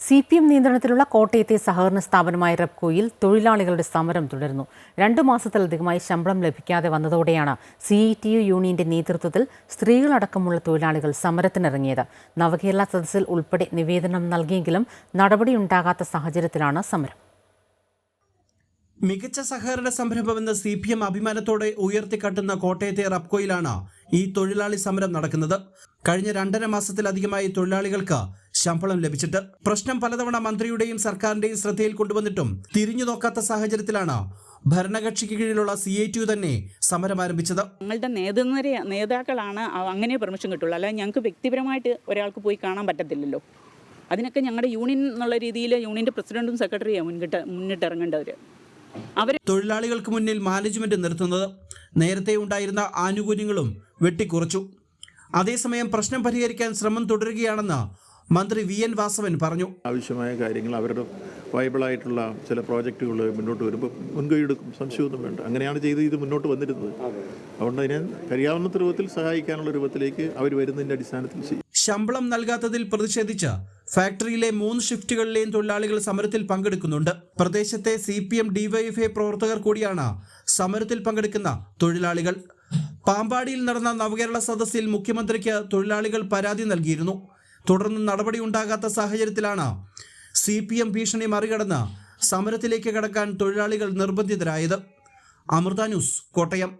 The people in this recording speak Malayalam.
CPM നിയന്ത്രണത്തിലുള്ള കോട്ടയത്തെ സഹകരണ സ്ഥാപനമായ റെപ്കോയിൽ തൊഴിലാളികളുടെ സമരം തുടരുന്നു. 2 മാസത്തിലധികമായി ശമ്പളം ലഭിക്കാതെ വന്നതോടെയാണ് CITU യൂണിയന്റെ നേതൃത്വത്തിൽ സ്ത്രീകളടക്കമുള്ള തൊഴിലാളികൾ സമരത്തിനിറങ്ങിയത്. നവകേരള സദസ്സിൽ ഉൾപ്പെടെ നിവേദനം നൽകിയെങ്കിലും നടപടിയുണ്ടാകാത്ത സാഹചര്യത്തിലാണ് സമരം. മികച്ച സഹകരണ സംരംഭമെന്ന് CPM അഭിമാനത്തോടെ ഉയർത്തിക്കാട്ടുന്ന കോട്ടയത്തെ റെപ്കോയിലാണ് ഈ തൊഴിലാളി സമരം നടക്കുന്നത്. കഴിഞ്ഞ 2.5 മാസത്തിലധികമായി തൊഴിലാളികൾക്ക് ശമ്പളം ലഭിച്ചിട്ട് പ്രശ്നം പലതവണ മന്ത്രിയുടെയും സർക്കാരിന്റെയും ശ്രദ്ധയിൽ കൊണ്ടുവന്നിട്ടും തിരിഞ്ഞു നോക്കാത്ത സാഹചര്യത്തിലാണ് ഭരണകക്ഷിക്ക് കീഴിലുള്ള CITU തന്നെ സമരം ആരംഭിച്ചത്. ഞങ്ങളുടെ നേതാക്കളാണ് അങ്ങനെ പെർമിഷൻ കിട്ടുള്ളൂ, അല്ലാതെ ഞങ്ങൾക്ക് വ്യക്തിപരമായിട്ട് ഒരാൾക്ക് പോയി കാണാൻ പറ്റത്തില്ലല്ലോ. അതിനൊക്കെ ഞങ്ങളുടെ യൂണിയൻ എന്നുള്ള രീതിയിൽ യൂണിയന്റെ പ്രസിഡന്റും സെക്രട്ടറിയാണ് മുന്നിട്ടിറങ്ങേണ്ടവർ. തൊഴിലാളികൾക്ക് മുന്നിൽ മാനേജ്മെന്റ് നിർത്തുന്നത് നേരത്തെ ഉണ്ടായിരുന്ന ആനുകൂല്യങ്ങളും വെട്ടിക്കുറച്ചു. അതേസമയം പ്രശ്നം പരിഹരിക്കാൻ ശ്രമം തുടരുകയാണെന്ന് മന്ത്രി VN വാസവൻ പറഞ്ഞു. ആവശ്യമായ കാര്യങ്ങൾ അവരുടെ വയബിളായിട്ടുള്ള ചില പ്രോജക്റ്റുകൾ മുന്നോട്ട് വരുമ്പോൾ മുൻകൈയെടുക്കും, സംശയമൊന്നും വേണ്ട. അങ്ങനെയാണ് ഇത് മുന്നോട്ട് വന്നിരുന്നത്. അതുകൊണ്ട് അതിനെ കഴിയാവുന്ന രൂപത്തിൽ സഹായിക്കാനുള്ള രൂപത്തിലേക്ക് അവർ വരുന്നതിൻ്റെ അടിസ്ഥാനത്തിൽ ചെയ്യും. ശമ്പളം നൽകാത്തതിൽ പ്രതിഷേധിച്ച് ഫാക്ടറിയിലെ 3 ഷിഫ്റ്റുകളിലെയും തൊഴിലാളികൾ സമരത്തിൽ പങ്കെടുക്കുന്നുണ്ട്. പ്രദേശത്തെ CPM DYFI പ്രവർത്തകർ കൂടിയാണ് സമരത്തിൽ പങ്കെടുക്കുന്ന തൊഴിലാളികൾ. പാമ്പാടിയിൽ നടന്ന നവകേരള സദസ്സിൽ മുഖ്യമന്ത്രിക്ക് തൊഴിലാളികൾ പരാതി നൽകിയിരുന്നു. തുടർന്ന് നടപടി ഉണ്ടാകാത്ത സാഹചര്യത്തിലാണ് CPM ഭീഷണി മറികടന്ന് സമരത്തിലേക്ക് കടക്കാൻ തൊഴിലാളികൾ നിർബന്ധിതരായത്. അമൃത ന്യൂസ്, കോട്ടയം.